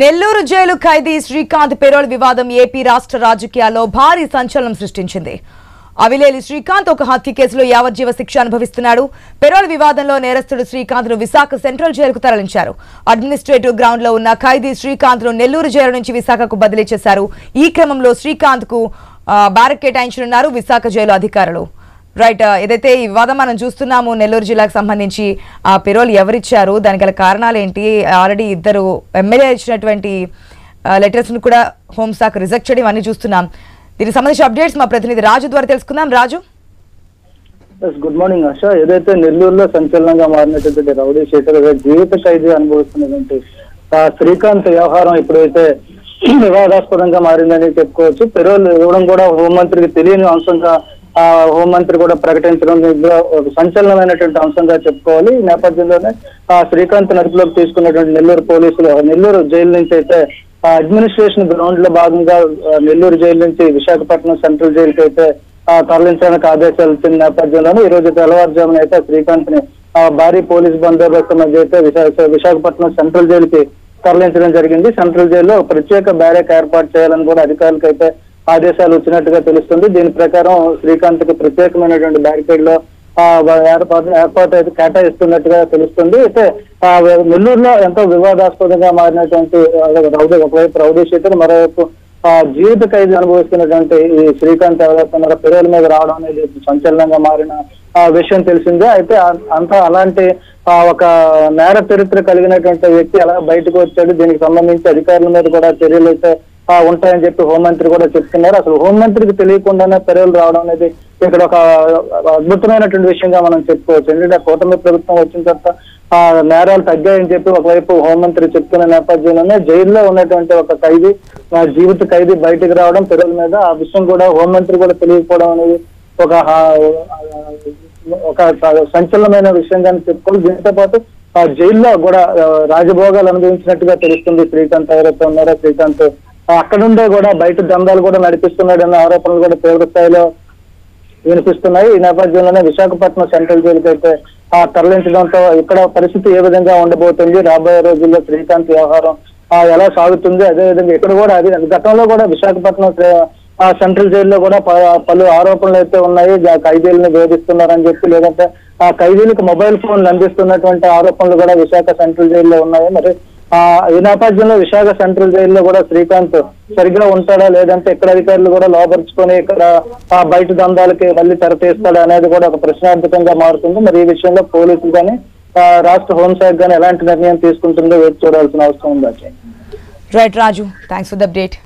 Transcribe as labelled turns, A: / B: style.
A: Nellore jail ఖైదీ Srikanth payroll వివాదం AP రాష్ట్ర రాజకీయాల్లో భారీ సంచలనం సృష్టించింది. అవిలేలి శ్రీకాంత్ ఒక హత్య కేసులో యావజ్జీవ శిక్ష అనుభవిస్తున్నాడు. పెరోల్ వివాదంలో నేరస్తుడు శ్రీకాంత్ ను విశాఖ సెంట్రల్ జైలుకు తరలించారు. అడ్మినిస్ట్రేటివ్ గ్రౌండ్ లో ఉన్న ఖైదీ శ్రీకాంత్ ను నెల్లూరు జైలు నుంచి విశాఖకు బదిలీ చేశారు. ఈ క్రమంలో శ్రీకాంత్ కు బ్యారికేటాయించనున్నారు విశాఖ జైలు అధికారులు. రైట్, ఏదైతే ఈ వివాదం మనం చూస్తున్నాము నెల్లూరు జిల్లాకు సంబంధించి ఆ పెరోల్ ఎవరిచ్చారు, దానికి గల కారణాలు ఏంటి, ఆల్రెడీ ఇద్దరు ఎమ్మెల్యే ఇచ్చినటువంటి లెటర్స్ ను కూడా హోంశాఖ రిజెక్ట్ చేయడం అన్ని చూస్తున్నాం. దీనికి సంబంధించిన అప్డేట్స్ మా ప్రతినిధి రాజు ద్వారా తెలుసుకుందాం. రాజు,
B: గుడ్ మార్నింగ్ ఆశ. ఏదైతే నెల్లూరులో సంచలనంగా మారినటువంటి రౌడీ షీటర్ జీవిత ఖైదీ అనుభవిస్తున్నటువంటి శ్రీకాంత్ వ్యవహారం ఇప్పుడైతే వివాదాస్పదంగా మారిందని చెప్పుకోవచ్చు. పెరోల్ ఇవ్వడం కూడా హోంమంత్రికి తెలియని అంశంగా హోంమంత్రి కూడా ప్రకటించడం సంచలనమైనటువంటి అంశంగా చెప్పుకోవాలి. ఈ నేపథ్యంలోనే శ్రీకాంత్ అదుపులోకి తీసుకున్నటువంటి నెల్లూరు పోలీసులు నెల్లూరు జైలు నుంచి అయితే అడ్మినిస్ట్రేషన్ గ్రౌండ్ లో భాగంగా నెల్లూరు జైలు నుంచి విశాఖపట్నం సెంట్రల్ జైలుకి అయితే తరలించడానికి ఆదేశాలు ఇచ్చిన నేపథ్యంలోనే ఈ రోజు తెల్లవారుజామున అయితే శ్రీకాంత్ ని భారీ పోలీస్ బందోబస్తు మధ్య అయితే విశాఖపట్నం సెంట్రల్ జైలుకి తరలించడం జరిగింది. సెంట్రల్ జైల్లో ప్రత్యేక బ్యారేక్ ఏర్పాటు చేయాలని కూడా అధికారులకు అయితే ఆదేశాలు వచ్చినట్టుగా తెలుస్తుంది. దీని ప్రకారం శ్రీకాంత్ కి ప్రత్యేకమైనటువంటి బ్యారికేడ్ లో ఏర్పాటు అయితే కేటాయిస్తున్నట్టుగా తెలుస్తుంది. అయితే నెల్లూరులో ఎంతో వివాదాస్పదంగా మారినటువంటి ఒకవైపు రౌడీ షీటర్, మరోవైపు జీవిత ఖైదీ అనుభవిస్తున్నటువంటి ఈ శ్రీకాంత్ ఎవరైతే పెరోల్ మీద రావడం అనేది సంచలనంగా మారిన విషయం తెలిసిందే. అయితే అలాంటి ఒక నేర చరిత్ర కలిగినటువంటి వ్యక్తి ఎలా బయటకు వచ్చాడు, దీనికి సంబంధించి అధికారుల మీద కూడా చర్యలు అయితే ఉంటాయని చెప్పి హోంమంత్రి కూడా చెప్తున్నారు. అసలు హోంమంత్రికి తెలియకుండానే పెరోల్ రావడం అనేది ఇక్కడ ఒక అద్భుతమైనటువంటి విషయంగా మనం చెప్పుకోవచ్చు. ఎందుకంటే కూటమి ప్రభుత్వం వచ్చిన తర్వాత నేరాలు తగ్గాయని చెప్పి ఒకవైపు హోంమంత్రి చెప్తున్న నేపథ్యంలోనే జైల్లో ఉన్నటువంటి ఒక ఖైదీ, జీవిత ఖైదీ బయటకు రావడం పెరోల్ మీద, ఆ విషయం కూడా హోంమంత్రి కూడా తెలియకపోవడం అనేది ఒక సంచలనమైన విషయంగా చెప్పుకోవాలి. దీంతో పాటు జైల్లో కూడా రాజభోగాలు అనుభవించినట్టుగా తెలుస్తుంది. శ్రీకాంత్ ఎవరైతే ఉన్నారో శ్రీకాంత్ అక్కడ నుండే కూడా బయట దందాలు కూడా నడిపిస్తున్నాడన్న ఆరోపణలు కూడా తీవ్ర స్థాయిలో వినిపిస్తున్నాయి. ఈ నేపథ్యంలోనే విశాఖపట్నం సెంట్రల్ జైలుకి అయితే తరలించడంతో ఇక్కడ పరిస్థితి ఏ విధంగా ఉండబోతుంది, రాబోయే రోజుల్లో శ్రీకాంత్ వ్యవహారం ఎలా సాగుతుంది, అదేవిధంగా ఇక్కడ కూడా అది గతంలో కూడా విశాఖపట్నం సెంట్రల్ జైల్లో కూడా పలు ఆరోపణలు అయితే ఉన్నాయి. ఖైదీలను వేధిస్తున్నారని చెప్పి, లేదంటే ఆ ఖైదీలకు మొబైల్ ఫోన్లు అందిస్తున్నటువంటి ఆరోపణలు కూడా విశాఖ సెంట్రల్ జైల్లో ఉన్నాయి. మరి ఈ నేపథ్యంలో విశాఖ సెంట్రల్ జైల్లో కూడా శ్రీకాంత్ సరిగ్గా ఉంటాడా, లేదంటే ఇక్కడ అధికారులు కూడా లోపరుచుకొని ఇక్కడ బయట దందాలకి మళ్ళీ తెరతీస్తాడా అనేది కూడా ఒక ప్రశ్నార్థకంగా మారుతుంది. మరి ఈ విషయంలో పోలీసులు కానీ రాష్ట్ర హోంశాఖ కానీ ఎలాంటి నిర్ణయం తీసుకుంటుందో వేచి చూడాల్సిన అవసరం ఉంది.
A: Right Raju, thanks for the update.